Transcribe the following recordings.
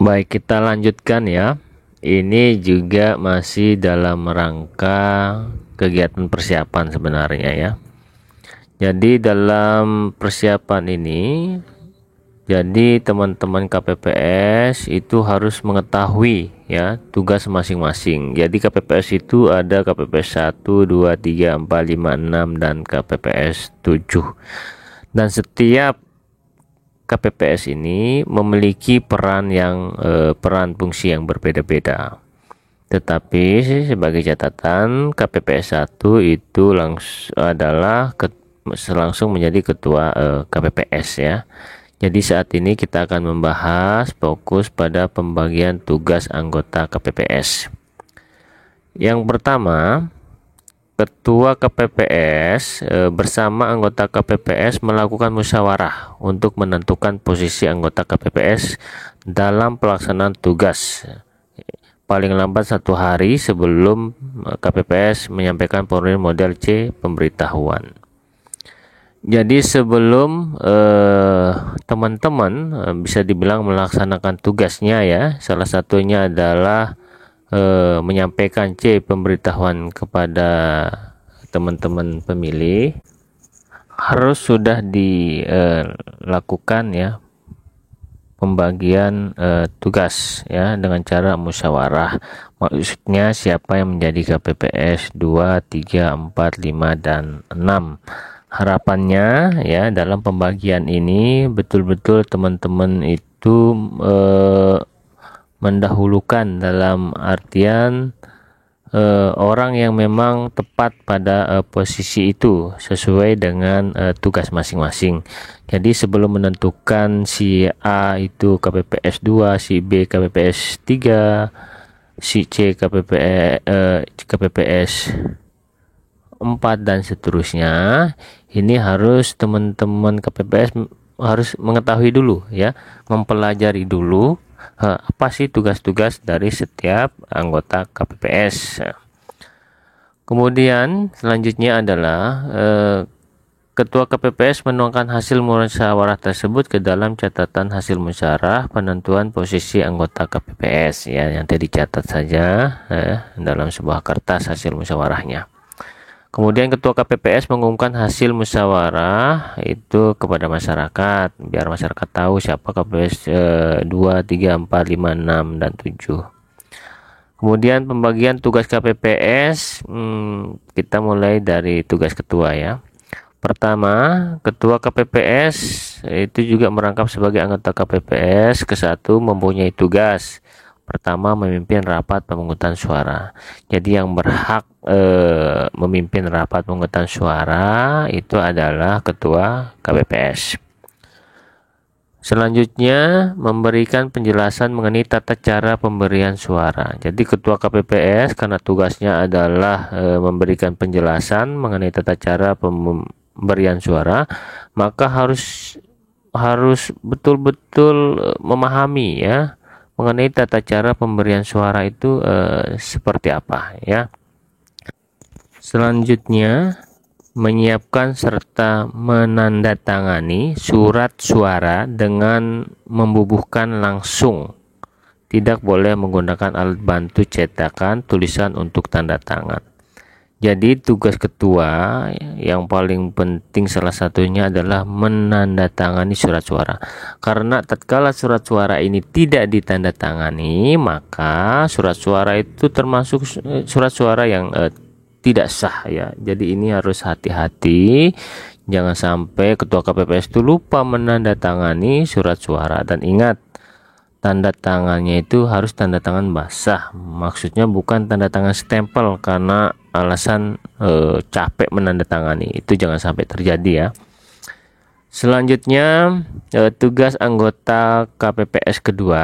Baik, kita lanjutkan ya. Ini juga masih dalam rangka kegiatan persiapan sebenarnya ya. Jadi dalam persiapan ini, jadi teman-teman KPPS itu harus mengetahui ya tugas masing-masing. Jadi KPPS itu ada KPPS 1, 2, 3, 4, 5, 6 dan KPPS 7. Dan setiap KPPS ini memiliki peran fungsi yang berbeda-beda. Tetapi sebagai catatan, KPPS 1 itu langsung menjadi ketua KPPS ya. Jadi saat ini kita akan membahas fokus pada pembagian tugas anggota KPPS. Yang pertama, Ketua KPPS bersama anggota KPPS melakukan musyawarah untuk menentukan posisi anggota KPPS dalam pelaksanaan tugas. Paling lambat 1 hari sebelum KPPS menyampaikan formulir model C pemberitahuan. Jadi sebelum teman-teman bisa dibilang melaksanakan tugasnya ya, salah satunya adalah menyampaikan C pemberitahuan kepada teman-teman pemilih, harus sudah dilakukan ya pembagian tugas ya dengan cara musyawarah. Maksudnya siapa yang menjadi KPPS 2, 3, 4, 5 dan 6. Harapannya ya dalam pembagian ini betul-betul teman-teman itu mendahulukan dalam artian orang yang memang tepat pada posisi itu sesuai dengan tugas masing-masing. Jadi sebelum menentukan si A itu KPPS 2, si B KPPS 3, si C KPPS 4 dan seterusnya, ini harus teman-teman KPPS harus mengetahui dulu ya, mempelajari dulu apa sih tugas-tugas dari setiap anggota KPPS. Kemudian selanjutnya adalah Ketua KPPS menuangkan hasil musyawarah tersebut ke dalam catatan hasil musyawarah penentuan posisi anggota KPPS ya, nanti dicatat saja dalam sebuah kertas hasil musyawarahnya. Kemudian Ketua KPPS mengumumkan hasil musyawarah itu kepada masyarakat, biar masyarakat tahu siapa KPPS 2, 3, 4, 5, 6, dan 7. Kemudian pembagian tugas KPPS, kita mulai dari tugas ketua ya. Pertama, Ketua KPPS itu juga merangkap sebagai anggota KPPS ke-1 mempunyai tugas. Pertama, memimpin rapat pemungutan suara. Jadi yang berhak memimpin rapat pemungutan suara itu adalah Ketua KPPS. Selanjutnya, memberikan penjelasan mengenai tata cara pemberian suara. Jadi Ketua KPPS karena tugasnya adalah memberikan penjelasan mengenai tata cara pemberian suara, maka harus betul-betul memahami ya mengenai tata cara pemberian suara itu seperti apa ya. Selanjutnya, menyiapkan serta menandatangani surat suara dengan membubuhkan langsung. Tidak boleh menggunakan alat bantu cetakan tulisan untuk tanda tangan. Jadi tugas ketua yang paling penting salah satunya adalah menandatangani surat suara. Karena tatkala surat suara ini tidak ditandatangani, maka surat suara itu termasuk surat suara yang tidak sah ya. Jadi ini harus hati-hati, jangan sampai Ketua KPPS itu lupa menandatangani surat suara. Dan ingat, tanda tangannya itu harus tanda tangan basah, maksudnya bukan tanda tangan stempel karena alasan capek menandatangani, itu jangan sampai terjadi ya. Selanjutnya tugas anggota KPPS kedua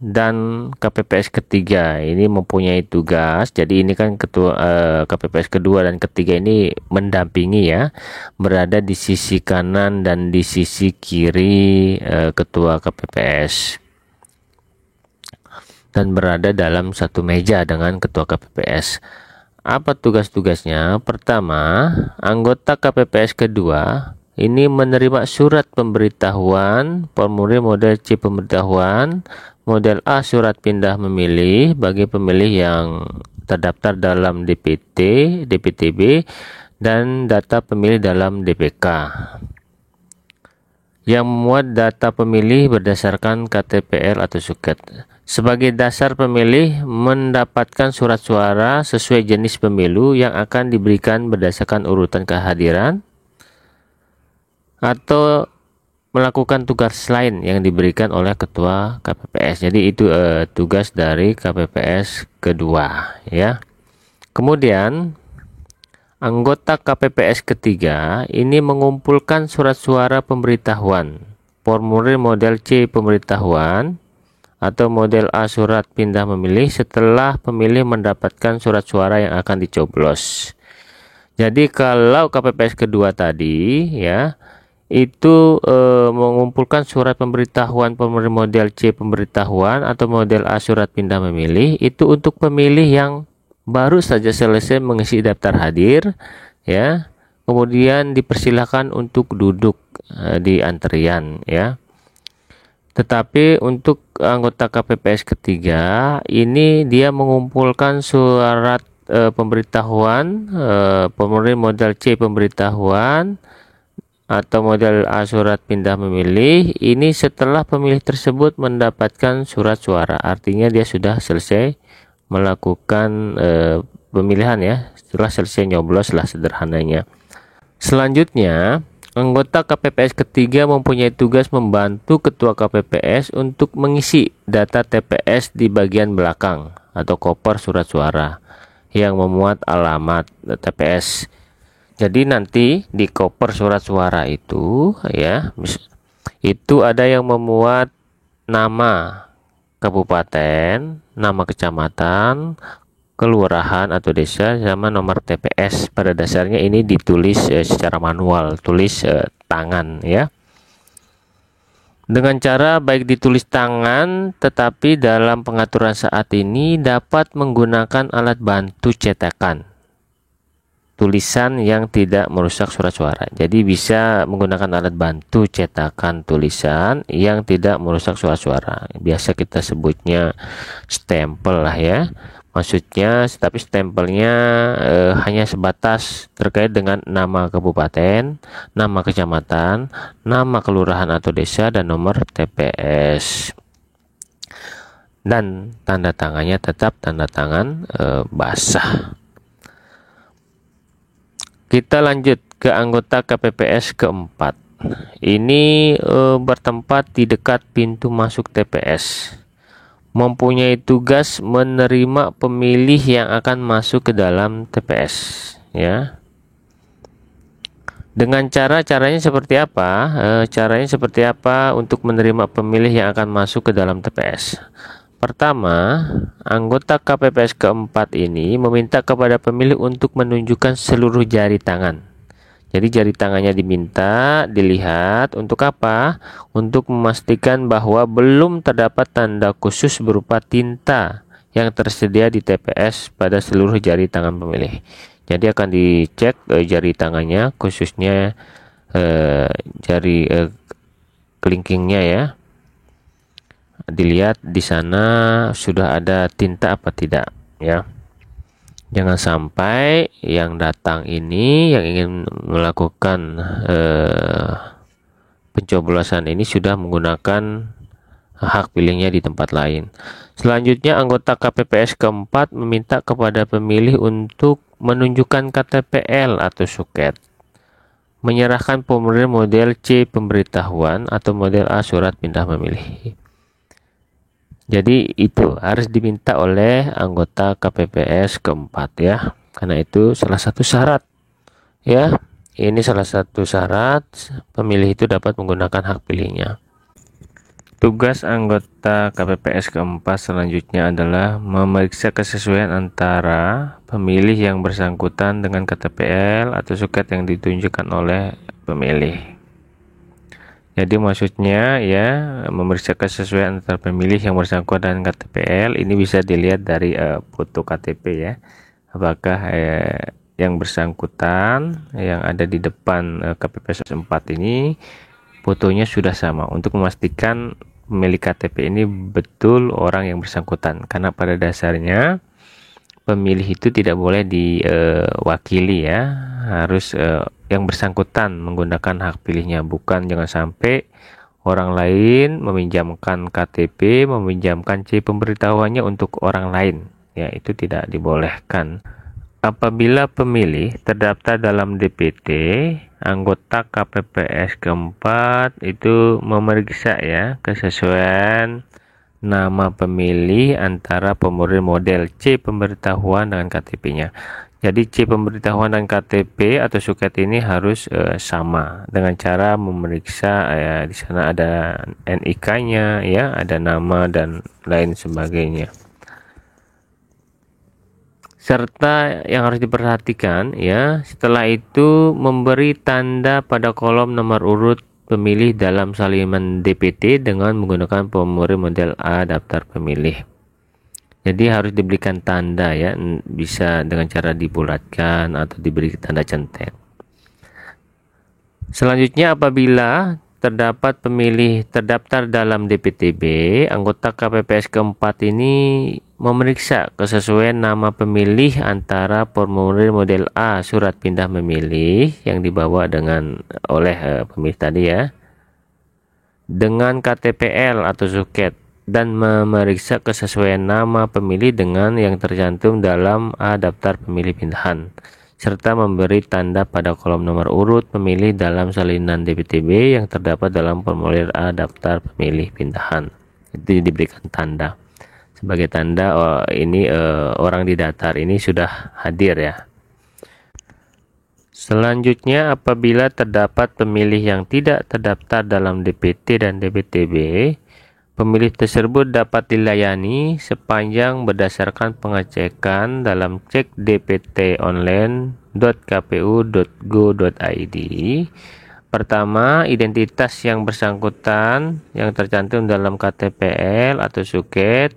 dan KPPS ketiga ini mempunyai tugas. Jadi ini kan ketua KPPS kedua dan ketiga ini mendampingi ya, berada di sisi kanan dan di sisi kiri ketua KPPS dan berada dalam satu meja dengan ketua KPPS. Apa tugas-tugasnya? Pertama, anggota KPPS kedua ini menerima surat pemberitahuan formulir model C pemberitahuan, model A surat pindah memilih bagi pemilih yang terdaftar dalam DPT, DPTB, dan data pemilih dalam DPK. Yang memuat data pemilih berdasarkan KTPL atau suket. Sebagai dasar pemilih mendapatkan surat suara sesuai jenis pemilu yang akan diberikan berdasarkan urutan kehadiran atau melakukan tugas lain yang diberikan oleh ketua KPPS. Jadi itu tugas dari KPPS kedua ya. Kemudian anggota KPPS ketiga ini mengumpulkan surat suara pemberitahuan formulir model C pemberitahuan atau model A surat pindah memilih setelah pemilih mendapatkan surat suara yang akan dicoblos. Jadi kalau KPPS kedua tadi ya itu mengumpulkan surat pemberitahuan formulir model C pemberitahuan atau model A surat pindah memilih itu untuk pemilih yang baru saja selesai mengisi daftar hadir ya, kemudian dipersilakan untuk duduk di antrian ya. Tetapi untuk anggota KPPS ketiga ini dia mengumpulkan surat pemberitahuan formulir model C pemberitahuan atau model A surat pindah memilih ini setelah pemilih tersebut mendapatkan surat suara, artinya dia sudah selesai melakukan pemilihan ya, setelah selesai nyoblos lah sederhananya. Selanjutnya anggota KPPS ketiga mempunyai tugas membantu ketua KPPS untuk mengisi data TPS di bagian belakang atau koper surat suara yang memuat alamat TPS. Jadi nanti di koper surat suara itu ya, itu ada yang memuat nama kabupaten, nama kecamatan, kelurahan atau desa sama nomor TPS. Pada dasarnya ini ditulis secara manual, tulis tangan ya. Dengan cara baik ditulis tangan, tetapi dalam pengaturan saat ini dapat menggunakan alat bantu cetakan tulisan yang tidak merusak surat suara. Jadi bisa menggunakan alat bantu cetakan tulisan yang tidak merusak surat suara. Biasa kita sebutnya stempel lah ya. Maksudnya, tapi stempelnya hanya sebatas terkait dengan nama kabupaten, nama kecamatan, nama kelurahan atau desa, dan nomor TPS. Dan tanda tangannya tetap tanda tangan basah. Kita lanjut ke anggota KPPS keempat. Ini bertempat di dekat pintu masuk TPS. Mempunyai tugas menerima pemilih yang akan masuk ke dalam TPS ya. Dengan caranya seperti apa? Caranya seperti apa untuk menerima pemilih yang akan masuk ke dalam TPS? Pertama, anggota KPPS keempat ini meminta kepada pemilih untuk menunjukkan seluruh jari tangan. Jadi jari tangannya diminta dilihat untuk apa? Untuk memastikan bahwa belum terdapat tanda khusus berupa tinta yang tersedia di TPS pada seluruh jari tangan pemilih. Jadi akan dicek jari tangannya, khususnya jari kelingkingnya ya. Dilihat di sana sudah ada tinta apa tidak ya. Jangan sampai yang datang ini yang ingin melakukan pencoblosan ini sudah menggunakan hak pilihnya di tempat lain. Selanjutnya anggota KPPS keempat meminta kepada pemilih untuk menunjukkan KTPL atau suket, menyerahkan formulir model C pemberitahuan atau model A surat pindah memilih. Jadi itu harus diminta oleh anggota KPPS keempat ya, karena itu salah satu syarat ya. Ini salah satu syarat pemilih itu dapat menggunakan hak pilihnya. Tugas anggota KPPS keempat selanjutnya adalah memeriksa kesesuaian antara pemilih yang bersangkutan dengan KTPL atau suket yang ditunjukkan oleh pemilih. Jadi maksudnya ya, memeriksa kesesuaian antara pemilih yang bersangkutan dengan KTPL ini bisa dilihat dari foto KTP ya. Apakah yang bersangkutan yang ada di depan KPPS 4 ini fotonya sudah sama untuk memastikan pemilik KTP ini betul orang yang bersangkutan, karena pada dasarnya pemilih itu tidak boleh diwakili ya, harus yang bersangkutan menggunakan hak pilihnya, jangan sampai orang lain meminjamkan KTP, meminjamkan C pemberitahuannya untuk orang lain ya, itu tidak dibolehkan. Apabila pemilih terdaftar dalam DPT, anggota KPPS keempat itu memeriksa ya kesesuaian nama pemilih antara formulir model C pemberitahuan dengan KTP-nya. Jadi C pemberitahuan dan KTP atau suket ini harus sama dengan cara memeriksa di sana ada NIK-nya ya, ada nama dan lain sebagainya. Serta yang harus diperhatikan ya, setelah itu memberi tanda pada kolom nomor urut pemilih dalam salinan DPT dengan menggunakan formulir model A daftar pemilih. Jadi harus diberikan tanda ya, bisa dengan cara dibulatkan atau diberi tanda centek. Selanjutnya, apabila terdapat pemilih terdaftar dalam DPTB, anggota KPPS keempat ini memeriksa kesesuaian nama pemilih antara formulir model A surat pindah memilih yang dibawa oleh pemilih tadi ya, dengan KTPL atau suket, dan memeriksa kesesuaian nama pemilih dengan yang tercantum dalam A daftar pemilih pindahan, serta memberi tanda pada kolom nomor urut pemilih dalam salinan DPTB yang terdapat dalam formulir A daftar pemilih pindahan. Itu diberikan tanda sebagai tanda orang di daftar ini sudah hadir ya. Selanjutnya, apabila terdapat pemilih yang tidak terdaftar dalam DPT dan DPTB, pemilih tersebut dapat dilayani sepanjang berdasarkan pengecekan dalam cek dptonline.kpu.go.id. Pertama, identitas yang bersangkutan yang tercantum dalam KTPL atau suket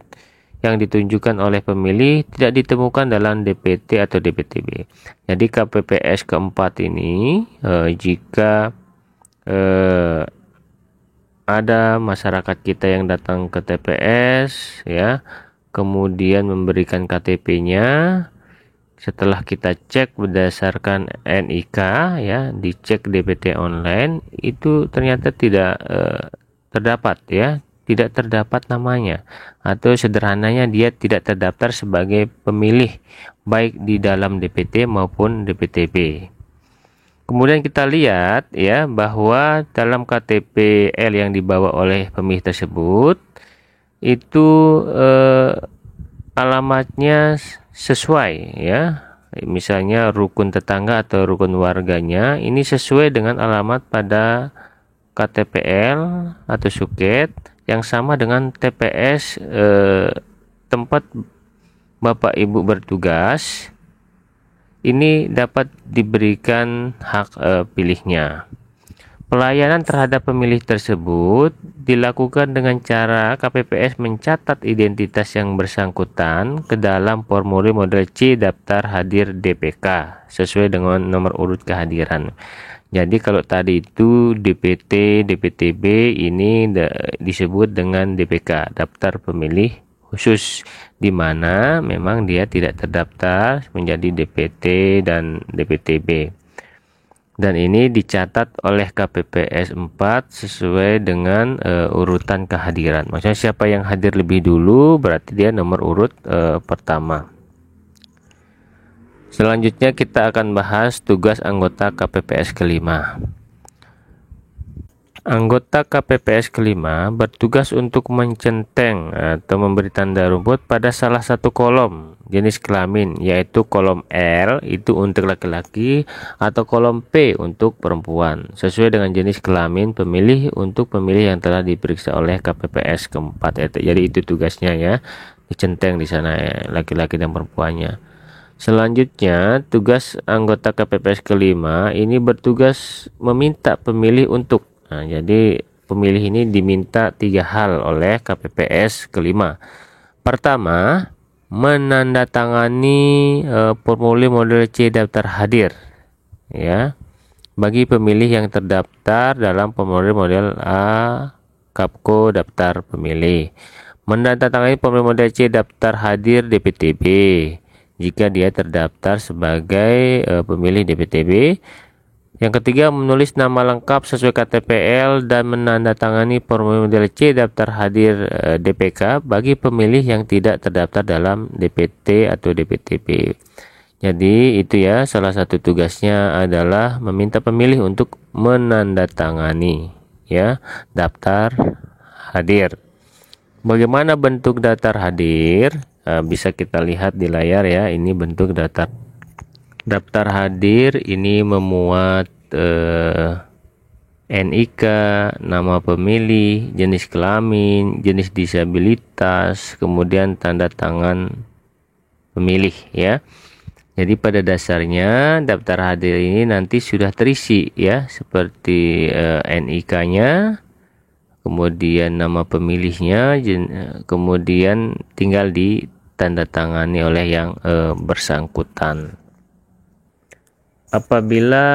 yang ditunjukkan oleh pemilih tidak ditemukan dalam DPT atau DPTB. Jadi KPPS keempat ini jika ada masyarakat kita yang datang ke TPS ya, kemudian memberikan KTP-nya, setelah kita cek berdasarkan NIK ya, dicek DPT online, itu ternyata tidak terdapat ya, tidak terdapat namanya, atau sederhananya dia tidak terdaftar sebagai pemilih baik di dalam DPT maupun DPTB. Kemudian kita lihat ya bahwa dalam KTPL yang dibawa oleh pemilih tersebut itu alamatnya sesuai ya. Misalnya rukun tetangga atau rukun warganya ini sesuai dengan alamat pada KTPL atau suket yang sama dengan TPS tempat Bapak Ibu bertugas. Ini dapat diberikan hak pilihnya. Pelayanan terhadap pemilih tersebut dilakukan dengan cara KPPS mencatat identitas yang bersangkutan ke dalam formulir model C daftar hadir DPK sesuai dengan nomor urut kehadiran. Jadi kalau tadi itu DPT, DPTB ini disebut dengan DPK, daftar pemilih khusus, di mana memang dia tidak terdaftar menjadi DPT dan DPTB. Dan ini dicatat oleh KPPS 4 sesuai dengan urutan kehadiran. Maksudnya siapa yang hadir lebih dulu berarti dia nomor urut pertama. Selanjutnya kita akan bahas tugas anggota KPPS kelima. Anggota KPPS kelima bertugas untuk mencenteng atau memberi tanda rumput pada salah satu kolom jenis kelamin, yaitu kolom L itu untuk laki-laki atau kolom P untuk perempuan, sesuai dengan jenis kelamin pemilih untuk pemilih yang telah diperiksa oleh KPPS keempat. Jadi itu tugasnya ya, dicenteng di sana ya, laki-laki dan perempuannya. Selanjutnya, tugas anggota KPPS kelima ini bertugas meminta pemilih untuk jadi pemilih ini diminta 3 hal oleh KPPS kelima. Pertama, menandatangani formulir model C daftar hadir, ya, bagi pemilih yang terdaftar dalam formulir model A Kapko daftar pemilih. Menandatangani formulir model C daftar hadir DPTB jika dia terdaftar sebagai pemilih DPTB. Yang ketiga, menulis nama lengkap sesuai KTPL dan menandatangani formulir model C daftar hadir DPK bagi pemilih yang tidak terdaftar dalam DPT atau DPTB. Jadi itu ya, salah satu tugasnya adalah meminta pemilih untuk menandatangani ya daftar hadir. Bagaimana bentuk daftar hadir? Bisa kita lihat di layar ya. Ini bentuk daftar hadir. Ini memuat NIK, nama pemilih, jenis kelamin, jenis disabilitas, kemudian tanda tangan pemilih ya. Jadi pada dasarnya daftar hadir ini nanti sudah terisi ya, seperti NIK-nya, kemudian nama pemilihnya, kemudian tinggal ditandatangani oleh yang bersangkutan. Apabila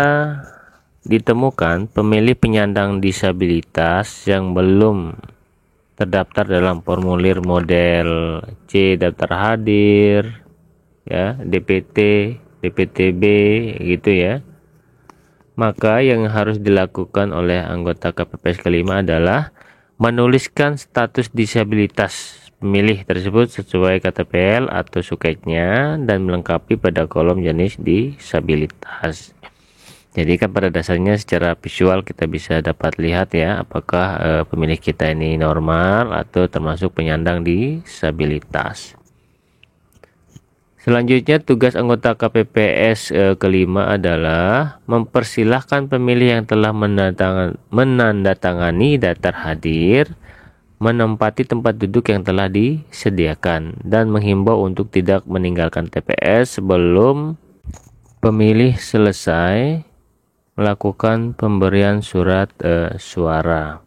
ditemukan pemilih penyandang disabilitas yang belum terdaftar dalam formulir model C daftar hadir ya, DPT, DPTB gitu ya, maka yang harus dilakukan oleh anggota KPPS kelima adalah menuliskan status disabilitas pemilih tersebut sesuai KTPL atau suketnya dan melengkapi pada kolom jenis disabilitas. Jadi kan pada dasarnya secara visual kita bisa dapat lihat ya, apakah pemilih kita ini normal atau termasuk penyandang disabilitas. Selanjutnya, tugas anggota KPPS kelima adalah mempersilahkan pemilih yang telah menandatangani daftar hadir menempati tempat duduk yang telah disediakan dan menghimbau untuk tidak meninggalkan TPS sebelum pemilih selesai melakukan pemberian surat suara.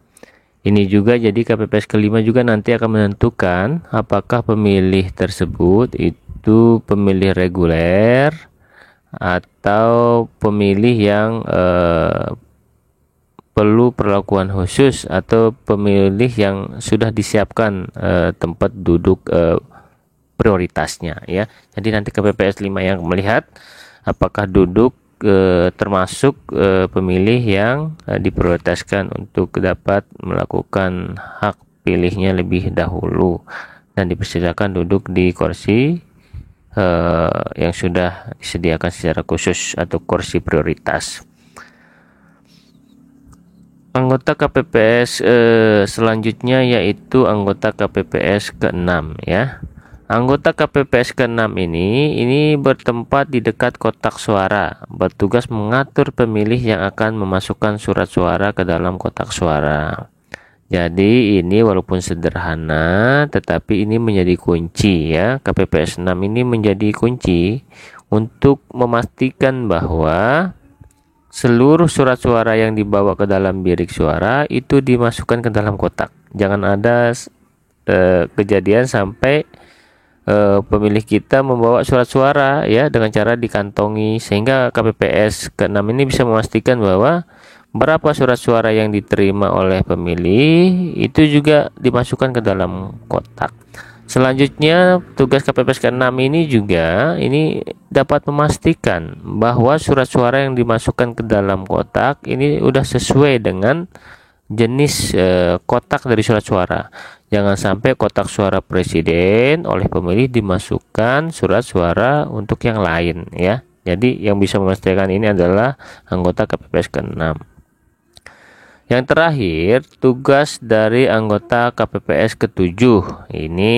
Ini juga jadi KPPS kelima juga nanti akan menentukan apakah pemilih tersebut itu pemilih reguler atau pemilih yang perlu perlakuan khusus atau pemilih yang sudah disiapkan tempat duduk prioritasnya ya. Jadi nanti KPPS 5 yang melihat apakah duduk termasuk pemilih yang diprioritaskan untuk dapat melakukan hak pilihnya lebih dahulu dan dipersilakan duduk di kursi yang sudah disediakan secara khusus atau kursi prioritas. Anggota KPPS selanjutnya yaitu anggota KPPS ke-6 ya. Anggota KPPS ke-6 ini bertempat di dekat kotak suara, bertugas mengatur pemilih yang akan memasukkan surat suara ke dalam kotak suara. Jadi ini walaupun sederhana tetapi ini menjadi kunci ya. KPPS 6 ini menjadi kunci untuk memastikan bahwa seluruh surat suara yang dibawa ke dalam bilik suara itu dimasukkan ke dalam kotak. Jangan ada kejadian sampai pemilih kita membawa surat suara ya dengan cara dikantongi, sehingga KPPS ke-6 ini bisa memastikan bahwa berapa surat suara yang diterima oleh pemilih itu juga dimasukkan ke dalam kotak. Selanjutnya tugas KPPS ke-6 ini juga dapat memastikan bahwa surat suara yang dimasukkan ke dalam kotak ini sudah sesuai dengan jenis kotak dari surat suara. Jangan sampai kotak suara presiden oleh pemilih dimasukkan surat suara untuk yang lain ya. Jadi yang bisa memastikan ini adalah anggota KPPS ke-6. Yang terakhir, tugas dari anggota KPPS ke-7. Ini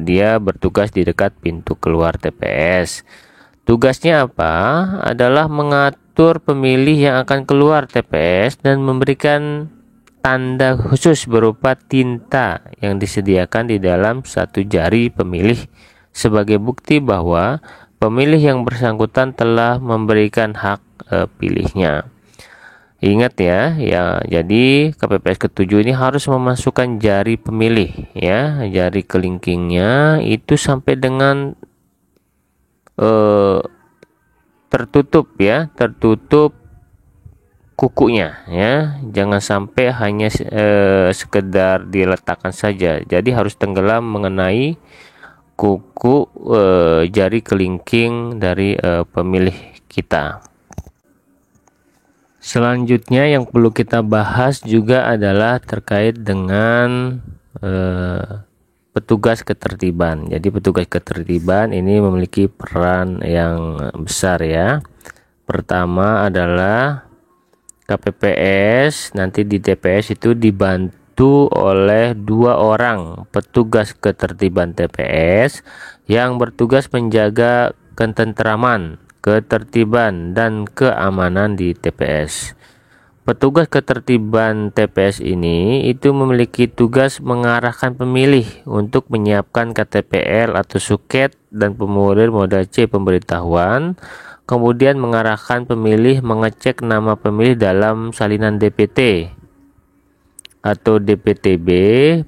dia bertugas di dekat pintu keluar TPS. Tugasnya apa? Adalah mengatur pemilih yang akan keluar TPS dan memberikan tanda khusus berupa tinta yang disediakan di dalam satu jari pemilih sebagai bukti bahwa pemilih yang bersangkutan telah memberikan hak pilihnya. Ingat ya, ya, jadi KPPS ketujuh ini harus memasukkan jari pemilih ya, jari kelingkingnya itu sampai dengan tertutup ya, tertutup kukunya ya, jangan sampai hanya sekedar diletakkan saja, jadi harus tenggelam mengenai kuku jari kelingking dari pemilih kita. Selanjutnya yang perlu kita bahas juga adalah terkait dengan petugas ketertiban. Jadi petugas ketertiban ini memiliki peran yang besar ya. Pertama adalah KPPS nanti di TPS itu dibantu oleh 2 orang petugas ketertiban TPS yang bertugas menjaga ketentraman, ketertiban, dan keamanan di TPS. Petugas ketertiban TPS ini itu memiliki tugas mengarahkan pemilih untuk menyiapkan KTPL atau suket dan pemulir modal C pemberitahuan, kemudian mengarahkan pemilih mengecek nama pemilih dalam salinan DPT atau DPTB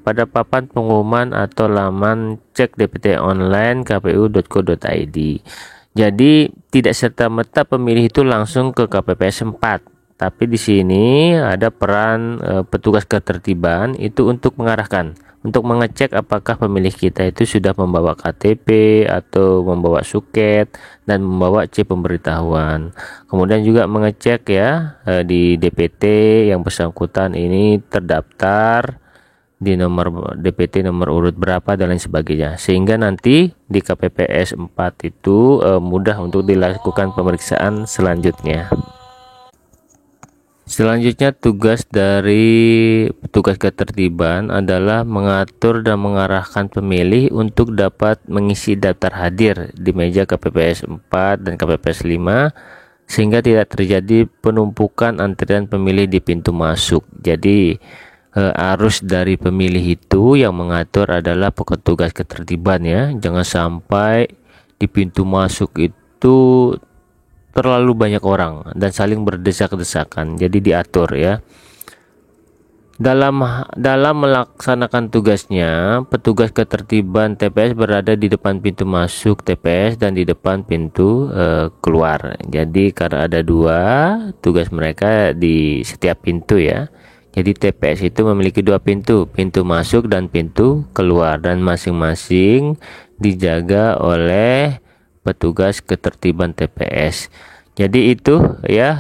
pada papan pengumuman atau laman cek DPT online kpu.go.id. Jadi tidak serta-merta pemilih itu langsung ke KPPS 4, tapi di sini ada peran petugas ketertiban itu untuk mengarahkan, untuk mengecek apakah pemilih kita itu sudah membawa KTP atau membawa suket dan membawa C pemberitahuan. Kemudian juga mengecek ya di DPT yang bersangkutan ini terdaftar di nomor DPT nomor urut berapa dan lain sebagainya, sehingga nanti di KPPS 4 itu mudah untuk dilakukan pemeriksaan selanjutnya. Selanjutnya tugas dari petugas ketertiban adalah mengatur dan mengarahkan pemilih untuk dapat mengisi daftar hadir di meja KPPS 4 dan KPPS 5 sehingga tidak terjadi penumpukan antrian pemilih di pintu masuk. Jadi arus dari pemilih itu yang mengatur adalah petugas ketertiban ya. Jangan sampai di pintu masuk itu terlalu banyak orang dan saling berdesak-desakan, jadi diatur ya. Dalam melaksanakan tugasnya, petugas ketertiban TPS berada di depan pintu masuk TPS dan di depan pintu keluar. Jadi karena ada 2 tugas mereka di setiap pintu ya. Jadi TPS itu memiliki 2 pintu, pintu masuk dan pintu keluar, dan masing-masing dijaga oleh petugas ketertiban TPS. Jadi itu ya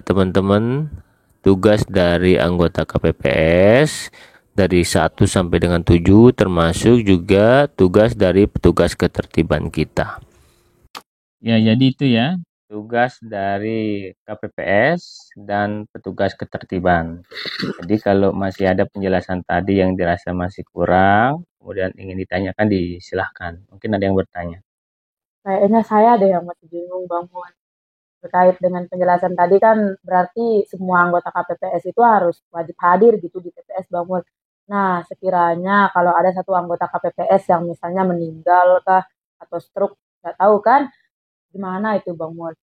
teman-teman, tugas dari anggota KPPS dari 1 sampai dengan 7, termasuk juga tugas dari petugas ketertiban kita. Ya, jadi itu ya tugas dari KPPS dan petugas ketertiban. Jadi kalau masih ada penjelasan tadi yang dirasa masih kurang, kemudian ingin ditanyakan, disilahkan. Mungkin ada yang bertanya. Kayaknya saya ada yang masih bingung Bang Muan. Terkait dengan penjelasan tadi kan berarti semua anggota KPPS itu harus wajib hadir gitu di TPS Bang Muan. Nah, sekiranya kalau ada satu anggota KPPS yang misalnya meninggal kah atau stroke, nggak tahu kan gimana itu Bang Muan.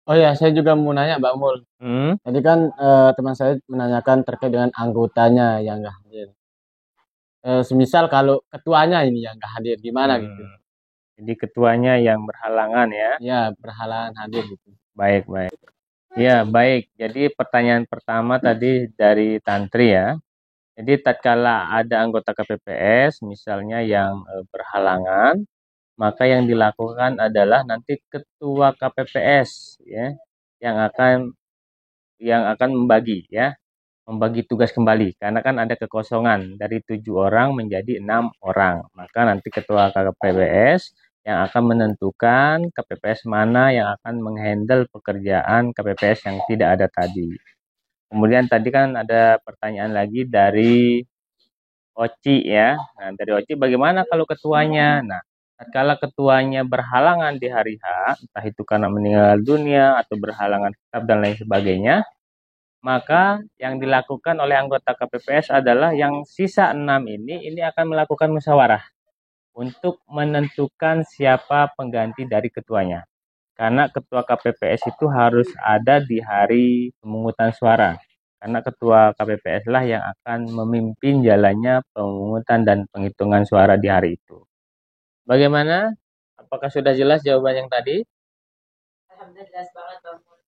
Oh ya, saya juga mau nanya Bang Mul. Hmm? Tadi kan teman saya menanyakan terkait dengan anggotanya yang nggak hadir. Semisal kalau ketuanya ini yang nggak hadir, gimana gitu? Jadi ketuanya yang berhalangan ya. Ya, berhalangan hadir gitu. Baik, baik. Ya, baik. Jadi pertanyaan pertama tadi dari Tantri ya. Jadi tatkala ada anggota KPPS misalnya yang berhalangan, maka yang dilakukan adalah nanti ketua KPPS ya yang akan membagi ya, membagi tugas kembali, karena kan ada kekosongan dari 7 orang menjadi 6 orang. Maka nanti ketua KPPS yang akan menentukan KPPS mana yang akan menghandle pekerjaan KPPS yang tidak ada tadi. Kemudian tadi kan ada pertanyaan lagi dari Oci ya. Nah, dari Oci, bagaimana kalau ketuanya? Nah, tatkala ketuanya berhalangan di hari H, entah itu karena meninggal dunia atau berhalangan tetap dan lain sebagainya, maka yang dilakukan oleh anggota KPPS adalah yang sisa 6 ini akan melakukan musyawarah untuk menentukan siapa pengganti dari ketuanya. Karena ketua KPPS itu harus ada di hari pemungutan suara. Karena ketua KPPS lah yang akan memimpin jalannya pemungutan dan penghitungan suara di hari itu. Bagaimana? Apakah sudah jelas jawaban yang tadi? Alhamdulillah jelas banget Bang Mul.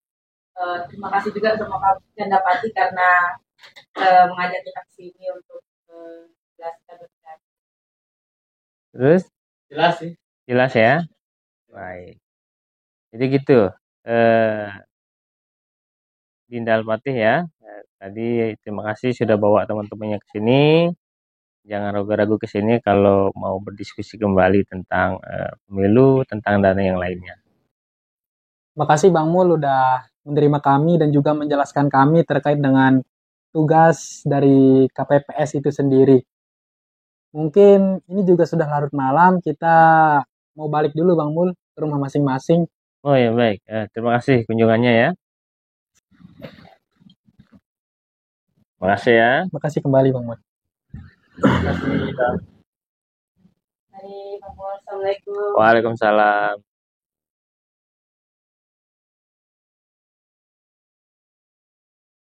Terima kasih juga sama Kak Gandapati karena mengajak kita ke sini untuk menjelaskan lebih lanjut. Terus? Jelas sih. Jelas ya? Baik. Jadi gitu. Dinda Alpatih ya. Tadi terima kasih sudah bawa teman-temannya ke sini. Jangan ragu-ragu ke sini kalau mau berdiskusi kembali tentang pemilu, tentang dana yang lainnya. Makasih Bang Mul udah menerima kami dan juga menjelaskan kami terkait dengan tugas dari KPPS itu sendiri. Mungkin ini juga sudah larut malam, kita mau balik dulu Bang Mul ke rumah masing-masing. Oh ya baik, terima kasih kunjungannya ya. Terima kasih ya. Makasih kembali Bang Mul. Mari Bang Mul, Assalamualaikum. Waalaikumsalam.